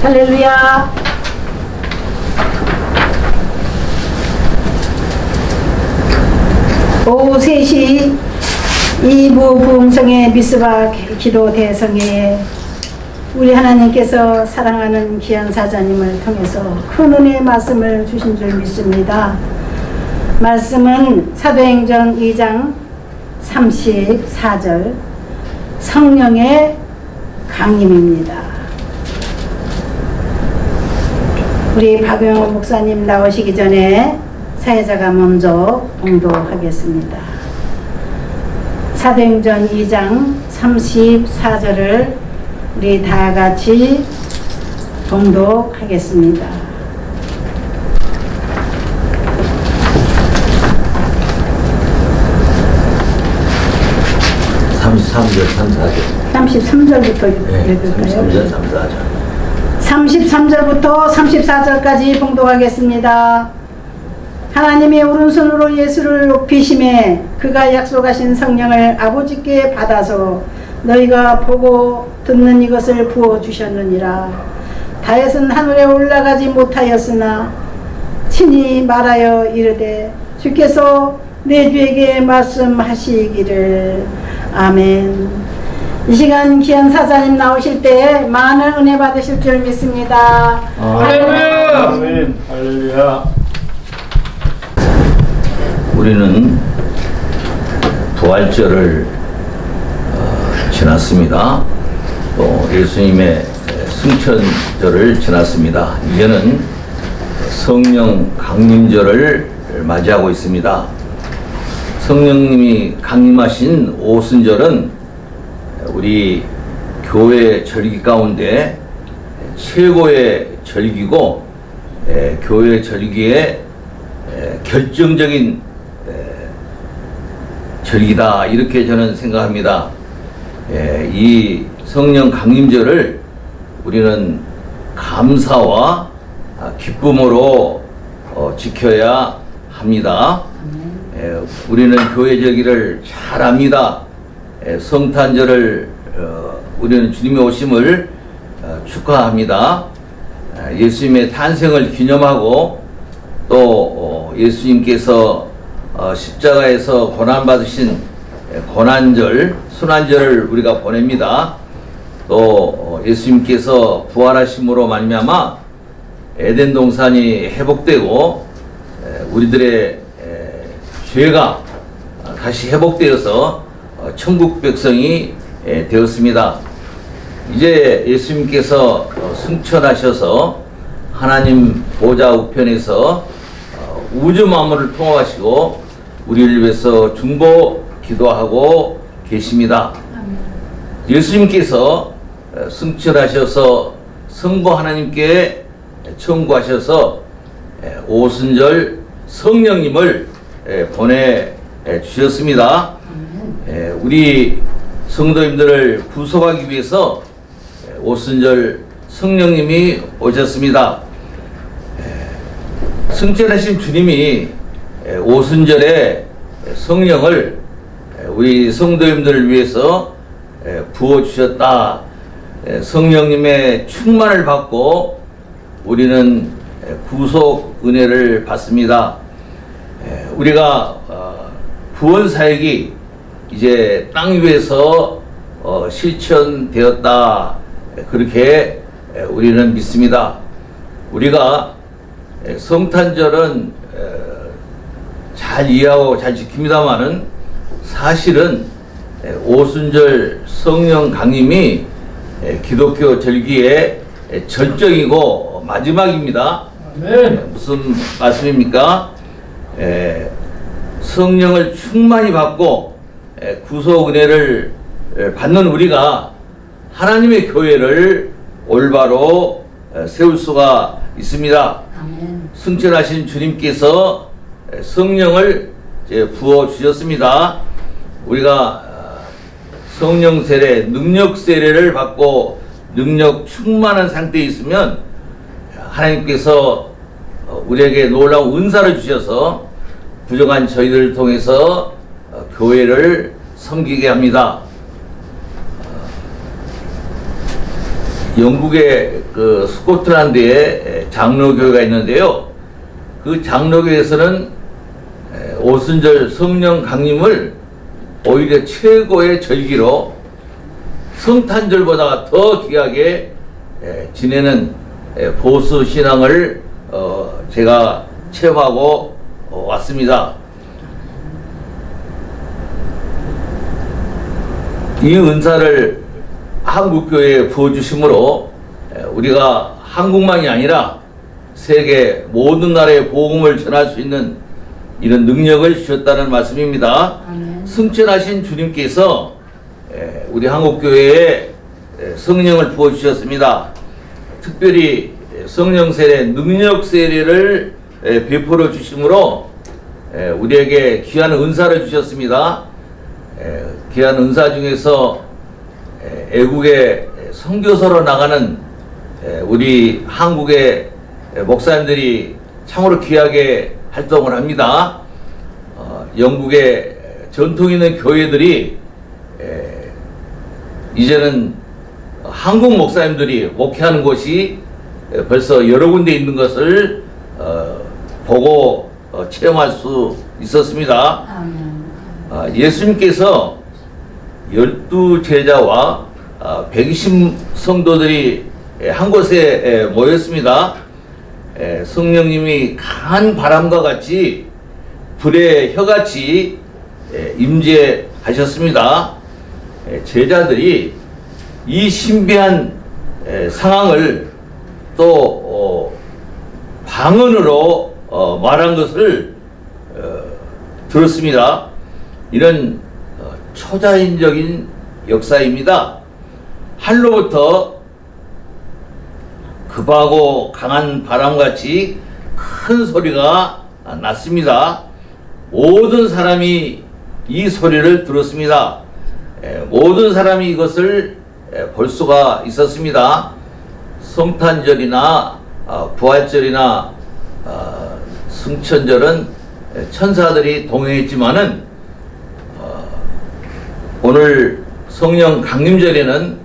할렐루야. 오후 3시 이부 부흥성의 미스바 기도 대성회에 우리 하나님께서 사랑하는 귀한 사자님을 통해서 큰 은혜의 말씀을 주신 줄 믿습니다. 말씀은 사도행전 2장 34절 성령의 강림입니다. 우리 박용호 목사님 나오시기 전에 사회자가 먼저 봉독하겠습니다. 사도행전 2장 34절을 우리 다 같이 봉독하겠습니다. (33절) 33절부터 네, 읽을까요? 33절부터 34절까지 봉독하겠습니다. 하나님의 오른손으로 예수를 높이심에 그가 약속하신 성령을 아버지께 받아서 너희가 보고 듣는 이것을 부어주셨느니라. 다윗은 하늘에 올라가지 못하였으나 친히 말하여 이르되 주께서 내 주에게 말씀하시기를. 아멘. 이 시간 귀한 사자님 나오실 때 많은 은혜 받으실 줄 믿습니다. 할렐루야. 아멘. 할렐루야. 우리는 부활절을 지났습니다. 또 예수님의 승천절을 지났습니다. 이제는 성령 강림절을 맞이하고 있습니다. 성령님이 강림하신 오순절은 우리 교회 절기 가운데 최고의 절기고 교회 절기의 결정적인 절기다, 이렇게 저는 생각합니다. 이 성령 강림절을 우리는 감사와 기쁨으로 지켜야 합니다. 우리는 교회 절기를 잘 압니다. 성탄절을 우리는 주님의 오심을 축하합니다. 예수님의 탄생을 기념하고 또 예수님께서 십자가에서 고난받으신 고난절, 순환절을 우리가 보냅니다. 또 예수님께서 부활하심으로 말미암아 에덴 동산이 회복되고 우리들의 죄가 다시 회복되어서 천국 백성이 되었습니다. 이제 예수님께서 승천하셔서 하나님 보좌 우편에서 우주 만물을 통합하시고 우리를 위해서 중보 기도하고 계십니다. 예수님께서 승천하셔서 성부 하나님께 청구하셔서 오순절 성령님을 보내주셨습니다. 우리 성도님들을 구속하기 위해서 오순절 성령님이 오셨습니다. 승천하신 주님이 오순절에 성령을 우리 성도님들을 위해서 부어주셨다. 성령님의 충만을 받고 우리는 구속 은혜를 받습니다. 우리가 구원사역이 이제 땅 위에서 실천되었다, 그렇게 우리는 믿습니다. 우리가 성탄절은 잘 이해하고 잘 지킵니다마는 사실은 오순절 성령 강림이 기독교 절기의 절정이고 마지막입니다. 무슨 말씀입니까? 성령을 충만히 받고 구속 은혜를 받는 우리가 하나님의 교회를 올바로 세울 수가 있습니다. 아멘. 승천하신 주님께서 성령을 부어 주셨습니다. 우리가 성령 세례, 능력 세례를 받고 능력 충만한 상태에 있으면 하나님께서 우리에게 놀라운 은사를 주셔서 부족한 저희들을 통해서 교회를 섬기게 합니다. 영국의 그 스코틀랜드에 장로교회가 있는데요. 그 장로교회에서는 오순절 성령 강림을 오히려 최고의 절기로 성탄절보다 더 귀하게 지내는 보수 신앙을 제가 체험하고 왔습니다. 이 은사를 한국교회에 부어주심으로 우리가 한국만이 아니라 세계 모든 나라에 복음을 전할 수 있는 이런 능력을 주셨다는 말씀입니다. 아멘. 승천하신 주님께서 우리 한국교회에 성령을 부어주셨습니다. 특별히 성령 세례, 능력 세례를 베풀어 주심으로 우리에게 귀한 은사를 주셨습니다. 귀한 은사 중에서 애국의 선교사로 나가는 우리 한국의 목사님들이 참으로 귀하게 활동을 합니다. 영국의 전통 있는 교회들이 이제는 한국 목사님들이 목회하는 곳이 벌써 여러 군데 있는 것을 보고 체험할 수 있었습니다. 아멘. 예수님께서 12제자와 120 성도들이 한 곳에 모였습니다. 성령님이 강한 바람과 같이 불의 혀같이 임재하셨습니다. 제자들이 이 신비한 상황을 또 방언으로 말한 것을 들었습니다. 이런 초자연적인 역사입니다. 하늘로부터 급하고 강한 바람같이 큰 소리가 났습니다. 모든 사람이 이 소리를 들었습니다. 모든 사람이 이것을 볼 수가 있었습니다. 성탄절이나 부활절이나 승천절은 천사들이 동행했지만은 오늘 성령 강림절에는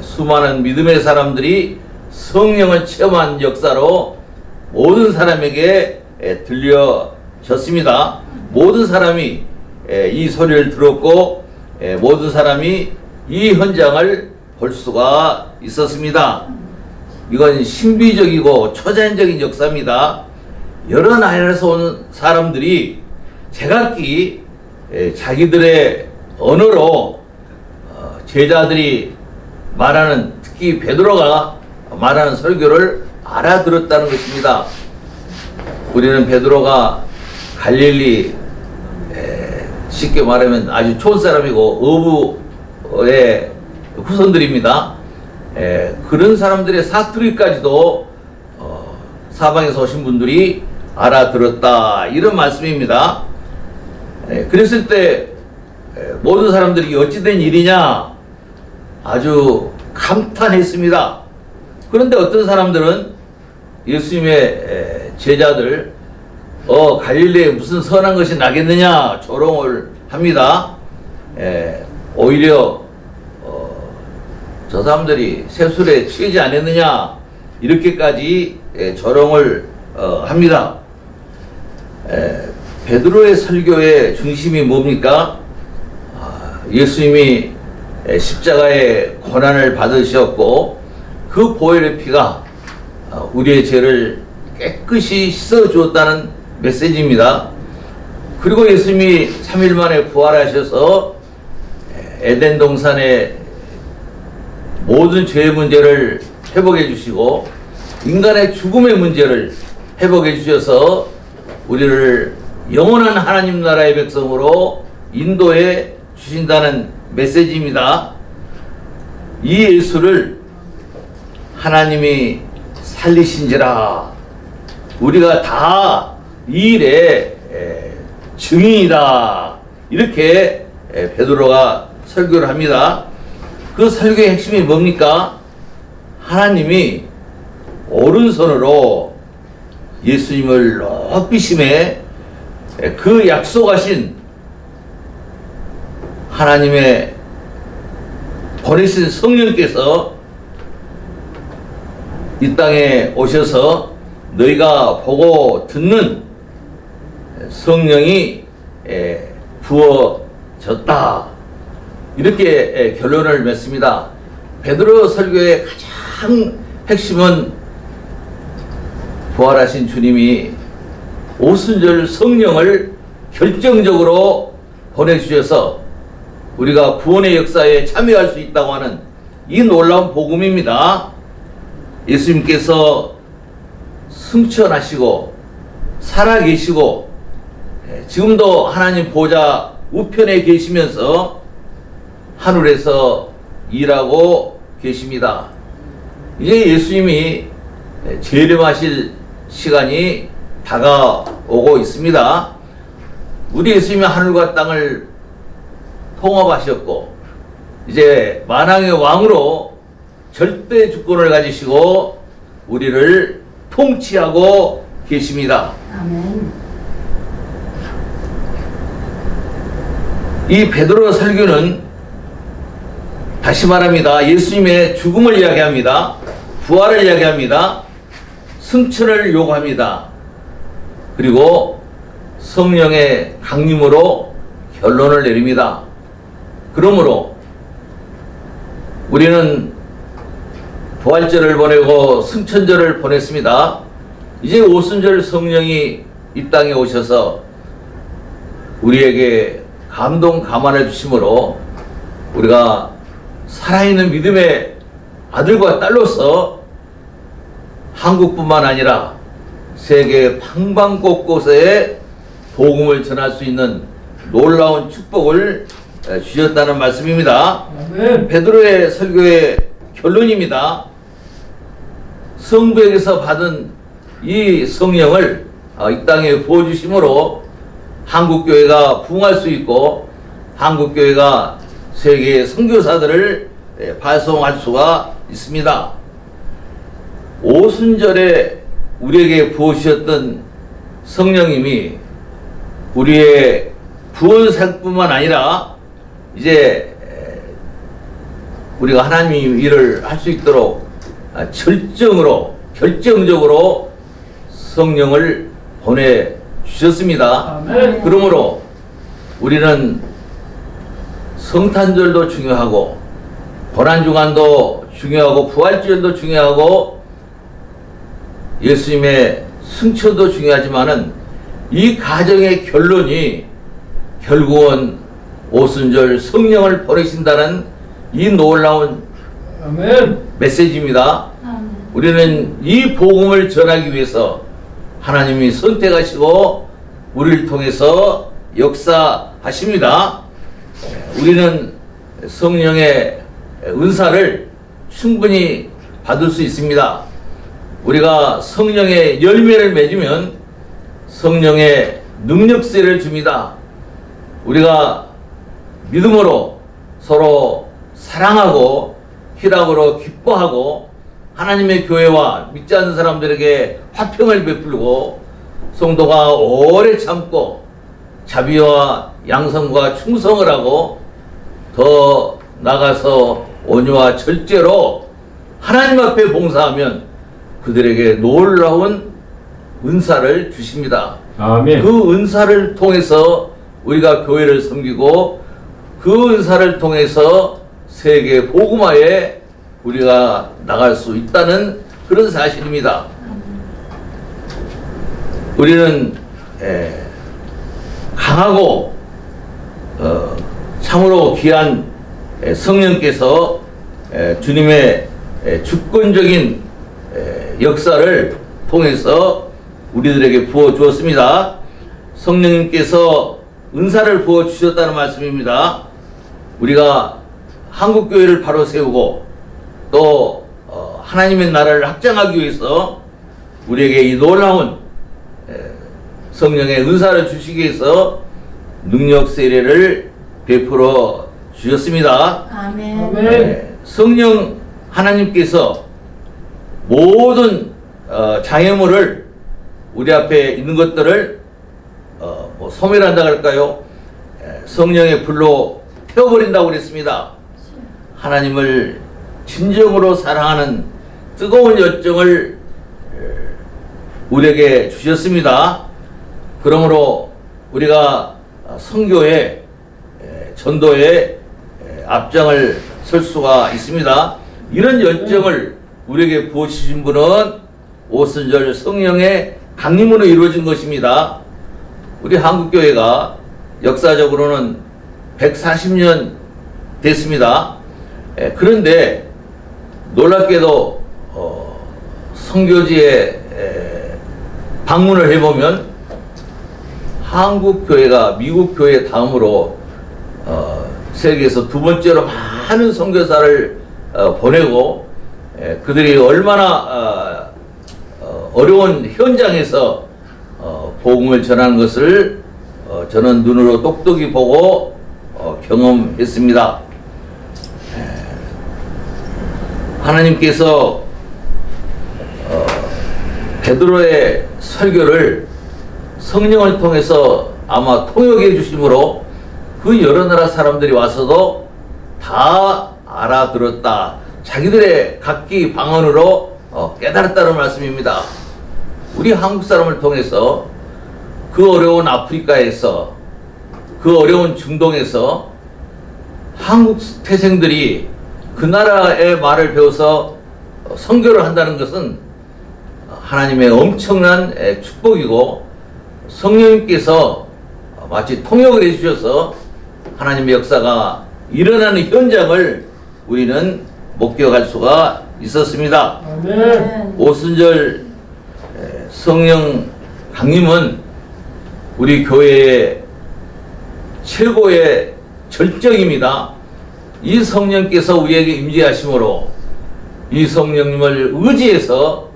수많은 믿음의 사람들이 성령을 체험한 역사로 모든 사람에게 들려졌습니다. 모든 사람이 이 소리를 들었고 모든 사람이 이 현장을 볼 수가 있었습니다. 이건 신비적이고 초자연적인 역사입니다. 여러 나라에서 온 사람들이 제각기 자기들의 언어로 제자들이 말하는, 특히 베드로가 말하는 설교를 알아들었다는 것입니다. 우리는 베드로가 갈릴리, 쉽게 말하면 아주 좋은 사람이고 어부의 후손들입니다. 그런 사람들의 사투리까지도 사방에서 오신 분들이 알아들었다, 이런 말씀입니다. 그랬을 때 모든 사람들이 어찌된 일이냐 아주 감탄했습니다. 그런데 어떤 사람들은 예수님의 제자들 갈릴리에 무슨 선한 것이 나겠느냐 조롱을 합니다. 오히려 저 사람들이 세술에 취하지 않았느냐 이렇게까지 조롱을 합니다. 베드로의 설교의 중심이 뭡니까? 예수님이 십자가의 고난을 받으셨고 그 보혈의 피가 우리의 죄를 깨끗이 씻어주었다는 메시지입니다. 그리고 예수님이 3일 만에 부활하셔서 에덴 동산의 모든 죄의 문제를 회복해 주시고 인간의 죽음의 문제를 회복해 주셔서 우리를 영원한 하나님 나라의 백성으로 인도해 주신다는 메시지입니다. 이 예수를 하나님이 살리신지라 우리가 다 이 일의 증인이다, 이렇게 베드로가 설교를 합니다. 그 설교의 핵심이 뭡니까? 하나님이 오른손으로 예수님을 높이심에 그 약속하신 하나님의 보내신 성령께서 이 땅에 오셔서 너희가 보고 듣는 성령이 부어졌다. 이렇게 결론을 맺습니다. 베드로 설교의 가장 핵심은 부활하신 주님이 오순절 성령을 결정적으로 보내주셔서 우리가 구원의 역사에 참여할 수 있다고 하는 이 놀라운 복음입니다. 예수님께서 승천하시고 살아계시고 지금도 하나님 보좌 우편에 계시면서 하늘에서 일하고 계십니다. 이제 예수님이 재림하실 시간이 다가오고 있습니다. 우리 예수님이 하늘과 땅을 통합하셨고 이제 만왕의 왕으로 절대 주권을 가지시고 우리를 통치하고 계십니다. 아멘. 이 베드로 설교는 다시 말합니다. 예수님의 죽음을 이야기합니다. 부활을 이야기합니다. 승천을 요구합니다. 그리고 성령의 강림으로 결론을 내립니다. 그러므로 우리는 부활절을 보내고 승천절을 보냈습니다. 이제 오순절 성령이 이 땅에 오셔서 우리에게 감동 감화를 주심으로 우리가 살아있는 믿음의 아들과 딸로서 한국뿐만 아니라 세계 방방 곳곳에 복음을 전할 수 있는 놀라운 축복을 주셨다는 말씀입니다. 아멘. 베드로의 설교의 결론입니다. 성부에게서 받은 이 성령을 이 땅에 부어주심으로 한국교회가 부흥할 수 있고 한국교회가 세계의 선교사들을 발송할 수가 있습니다. 오순절에 우리에게 부어주셨던 성령님이 우리의 구원사뿐만 아니라 이제 우리가 하나님 일을 할 수 있도록 결정적으로 성령을 보내주셨습니다. 아멘. 그러므로 우리는 성탄절도 중요하고 고난주간도 중요하고 부활절도 중요하고 예수님의 승천도 중요하지만은 이 가정의 결론이 결국은 오순절 성령을 보내신다는 이 놀라운 아멘. 메시지입니다. 아멘. 우리는 이 복음을 전하기 위해서 하나님이 선택하시고 우리를 통해서 역사하십니다. 우리는 성령의 은사를 충분히 받을 수 있습니다. 우리가 성령의 열매를 맺으면 성령의 능력세를 줍니다. 우리가 믿음으로 서로 사랑하고 희락으로 기뻐하고 하나님의 교회와 믿지 않는 사람들에게 화평을 베풀고 성도가 오래 참고 자비와 양성과 충성을 하고 더 나가서 온유와 절제로 하나님 앞에 봉사하면 그들에게 놀라운 은사를 주십니다. 아멘. 그 은사를 통해서 우리가 교회를 섬기고 그 은사를 통해서 세계 복음화에 우리가 나갈 수 있다는 그런 사실입니다. 우리는 강하고 참으로 귀한 성령께서 주님의 주권적인 역사를 통해서 우리들에게 부어 주었습니다. 성령님께서 은사를 부어 주셨다는 말씀입니다. 우리가 한국교회를 바로 세우고 또 하나님의 나라를 확장하기 위해서 우리에게 이 놀라운 성령의 은사를 주시기 위해서 능력 세례를 베풀어 주셨습니다. 아멘. 아멘. 성령 하나님께서 모든 장애물을 우리 앞에 있는 것들을 뭐 소멸한다 할까요? 성령의 불로 태워버린다고 그랬습니다. 하나님을 진정으로 사랑하는 뜨거운 열정을 우리에게 주셨습니다. 그러므로 우리가 선교에 전도에 앞장을 설 수가 있습니다. 이런 열정을 우리에게 부어주신 분은 오순절 성령의 강림으로 이루어진 것입니다. 우리 한국교회가 역사적으로는 140년 됐습니다. 그런데 놀랍게도 선교지에 방문을 해보면 한국교회가 미국교회 다음으로 세계에서 두 번째로 많은 선교사를 보내고 그들이 얼마나 어려운 현장에서 복음을 전하는 것을 저는 눈으로 똑똑히 보고 경험했습니다. 하나님께서 베드로의 설교를 성령을 통해서 아마 통역해 주심으로 그 여러 나라 사람들이 와서도 다 알아들었다. 자기들의 각기 방언으로 깨달았다는 말씀입니다. 우리 한국 사람을 통해서 그 어려운 아프리카에서 그 어려운 중동에서 한국 태생들이 그 나라의 말을 배워서 선교를 한다는 것은 하나님의 엄청난 축복이고 성령님께서 마치 통역을 해주셔서 하나님의 역사가 일어나는 현장을 우리는 목격할 수가 있었습니다. 아멘. 오순절 성령 강림은 우리 교회의 최고의 절정입니다. 이 성령께서 우리에게 임재하심으로 이 성령님을 의지해서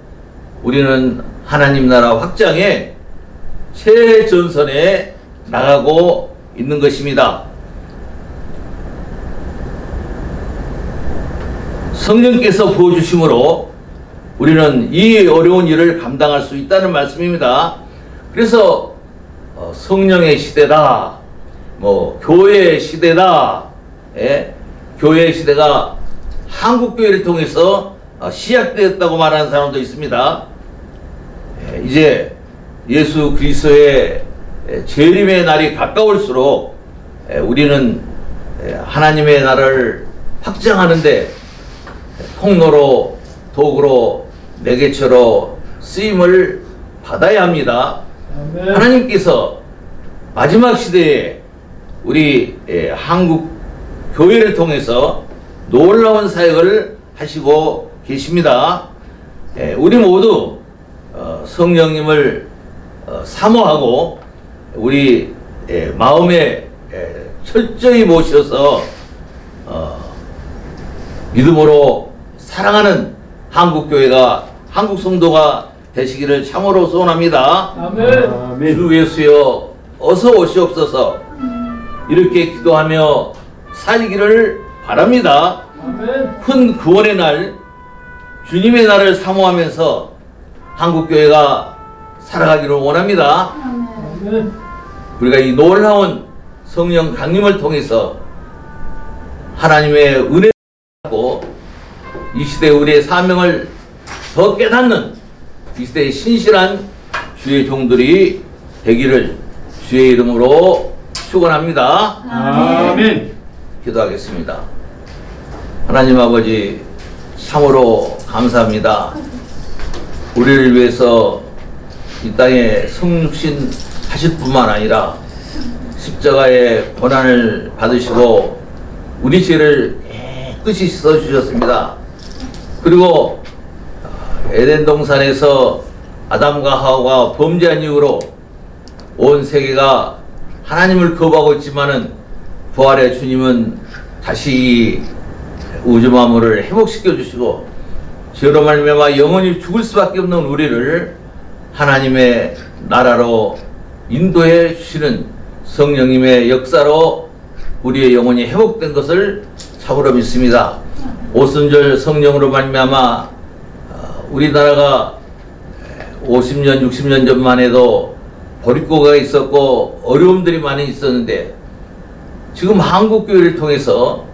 우리는 하나님 나라 확장에 최전선에 나가고 있는 것입니다. 성령께서 부어주심으로 우리는 이 어려운 일을 감당할 수 있다는 말씀입니다. 그래서 성령의 시대다, 교회의 시대다, 교회의 시대가 한국교회를 통해서 시작되었다고 말하는 사람도 있습니다. 이제 예수 그리스도의 재림의 날이 가까울수록 우리는 하나님의 나라를 확장하는데 통로로, 도구로, 매개체로 쓰임을 받아야 합니다. 아멘. 하나님께서 마지막 시대에 우리 한국 교회를 통해서 놀라운 사역을 하시고 계십니다. 우리 모두 성령님을 사모하고 우리 마음에 철저히 모셔서 믿음으로 사랑하는 한국교회가 한국 성도가 되시기를 참으로 소원합니다. 아멘. 주 예수여 어서 오시옵소서. 이렇게 기도하며 살기를 바랍니다. 아멘. 큰 구원의 날, 주님의 날을 사모하면서 한국교회가 살아가기를 원합니다. 아멘. 우리가 이 놀라운 성령 강림을 통해서 하나님의 은혜를 받고 이 시대에 우리의 사명을 더 깨닫는 이 시대의 신실한 주의 종들이 되기를 주의 이름으로 축원합니다. 아멘. 기도하겠습니다. 하나님 아버지 참으로 감사합니다. 우리를 위해서 이 땅에 성육신 하실 뿐만 아니라 십자가의 고난을 받으시고 우리 죄를 깨끗이 씻어주셨습니다. 그리고 에덴 동산에서 아담과 하와가 범죄한 이후로 온 세계가 하나님을 거부하고 있지만은 부활의 주님은 다시 이 우주 만물을 회복시켜 주시고 죄로 말미암아 영원히 죽을 수밖에 없는 우리를 하나님의 나라로 인도해 주시는 성령님의 역사로 우리의 영혼이 회복된 것을 참으로 믿습니다. 오순절 성령으로 말미암아 우리나라가 50년, 60년 전만 해도 보릿고가 있었고 어려움들이 많이 있었는데 지금 한국교회를 통해서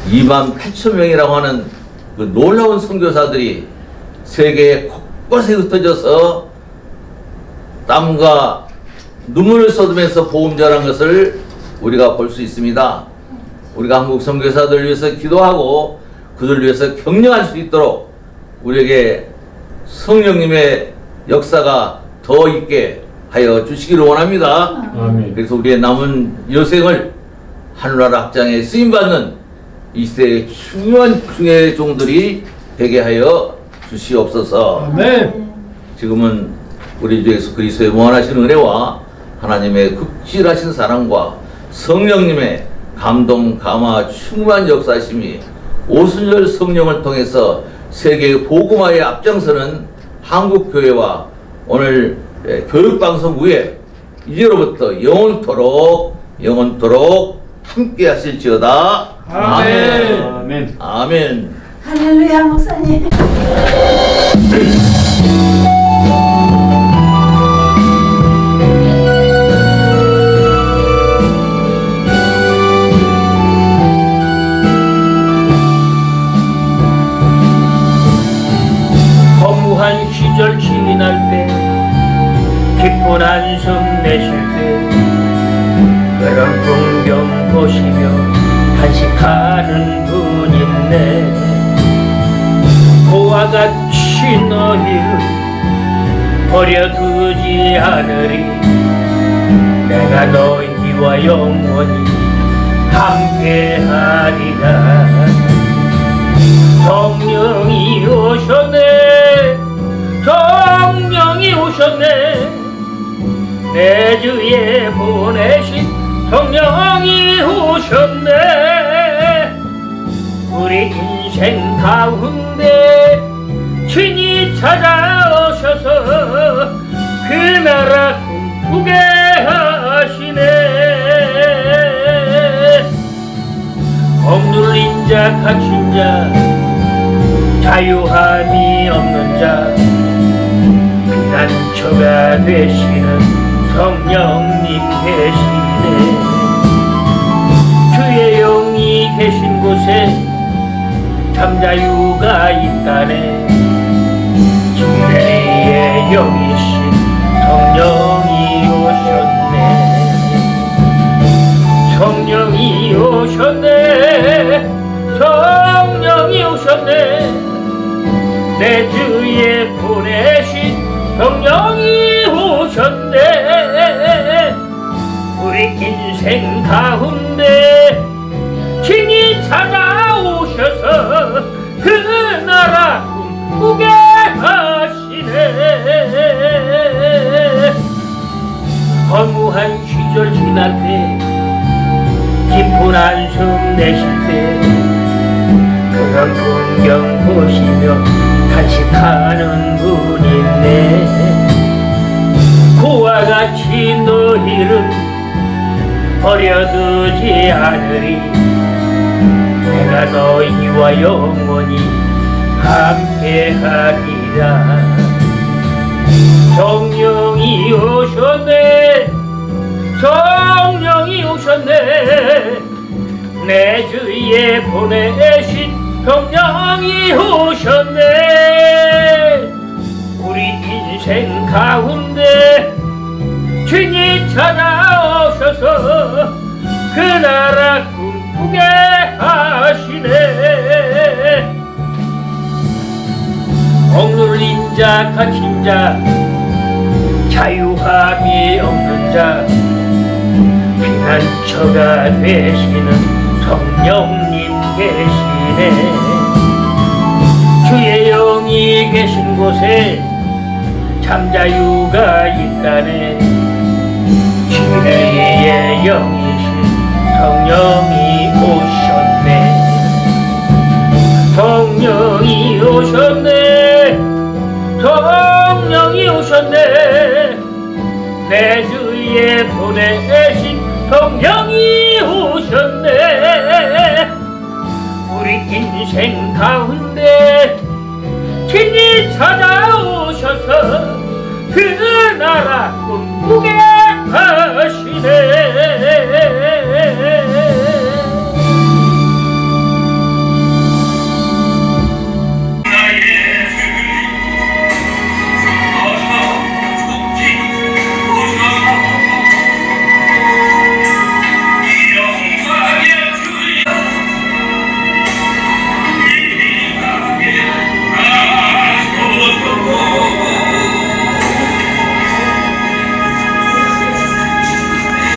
28,000명이라고 하는 그 놀라운 선교사들이 세계 곳곳에 흩어져서 땀과 눈물을 쏟으면서 복음 전한 것을 우리가 볼 수 있습니다. 우리가 한국 선교사들을 위해서 기도하고 그들을 위해서 격려할 수 있도록 우리에게 성령님의 역사가 더 있게 하여 주시기를 원합니다. 아멘. 그래서 우리의 남은 여생을 하늘나라 확장에 쓰임받는 이 시대의 중요한 중의 종들이 되게 하여 주시옵소서. 아멘. 지금은 우리 주 예수 그리스도의 무한하신 은혜와 하나님의 극진하신 사랑과 성령님의 감동, 감화, 충만한 역사심이 오순절 성령을 통해서 세계의 복음화에 앞장서는 한국교회와 오늘 교육방송 후에 이제로부터 영원토록 함께 하실지어다. 아멘. 아멘. 아멘. 할렐루야 목사님. 허무한 시절 지날 때 깊은 한숨 내쉴 때 그런 풍경 보시며 탄식하는 분 있네. 고와 같이 너희를 버려두지 않으리. 내가 너희와 영원히 함께하리라. 성령이 오셨네. 성령이 오셨네. 내 주에 보내신 성령이 오셨네. 우리 인생 가운데 친히 찾아오셔서 그 나라 꿈꾸게 하시네. 억눌린 자 갇힌 자 자유함이 없는 자 피난처가 되시는 성령님 계시네. 주의 영이 계신 곳에 잠자유가 있다네. 진리의 영이신 성령이 오셨네. 성령이 오셨네. 성령이 오셨네. 내 주에 보내신 성령이 오셨네. 우리 인생 가운데 친히 찾아오셔서 그 나라 꿈꾸게 하시네. 허무한 시절 지날 때 깊은 한숨 내쉴 때 그런 풍경 보시며 탄식하는 분 있네. 고와 같이 너희를 버려두지 않으리. 내가 너희와 영원히 함께하리라. 성령이 오셨네. 성령이 오셨네. 내 주위에 보내신 성령이 오셨네. 우리 인생 가운데 주님 찾아오셔서 그 나라 꿈꾸게 하시네. 억눌린 자 갇힌 자 자유함이 없는 자 피난처가 되시는 성령님 계시네. 주의 영이 계신 곳에 잠자유가 있다네. 진리의 영이신 성령이 오셨네. 성령이 오셨네. 성령이 오셨네. 내 주위에 보내신 성령이 오셨네. 우리 인생 가운데 친히 찾아오셔서 그 나라 꿈꾸게